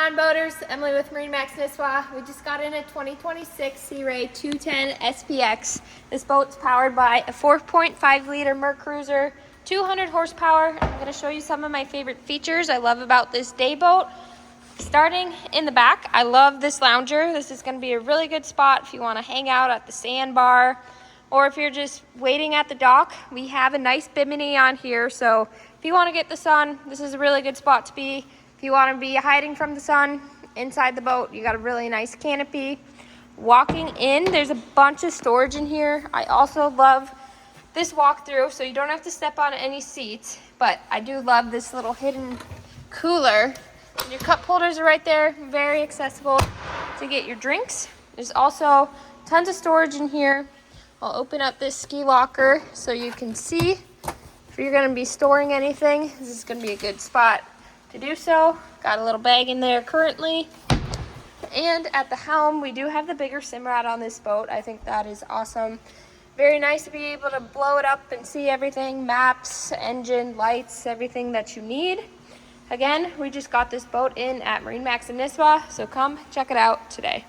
on, boaters? Emily with MarineMax Nisswa. We just got in a 2026 Sea Ray 210 SPX. This boat's powered by a 4.5 liter Merc Cruiser, 200 horsepower. I'm going to show you some of my favorite features I love about this day boat. Starting in the back, I love this lounger. This is going to be a really good spot if you want to hang out at the sandbar, or if you're just waiting at the dock. We have a nice bimini on here, so if you want to get the sun, this is a really good spot to be. If you want to be hiding from the sun inside the boat, you got a really nice canopy. Walking in, there's a bunch of storage in here. I also love this walkthrough, so you don't have to step on any seats, but I do love this little hidden cooler. And your cup holders are right there, very accessible to get your drinks. There's also tons of storage in here. I'll open up this ski locker so you can see if you're going to be storing anything. This is going to be a good spot to do so. Got a little bag in there currently. And at the helm, we do have the bigger Simrad on this boat. I think that is awesome. Very nice to be able to blow it up and see everything, maps, engine, lights, everything that you need. Again, we just got this boat in at MarineMax in Nisswa, so come check it out today.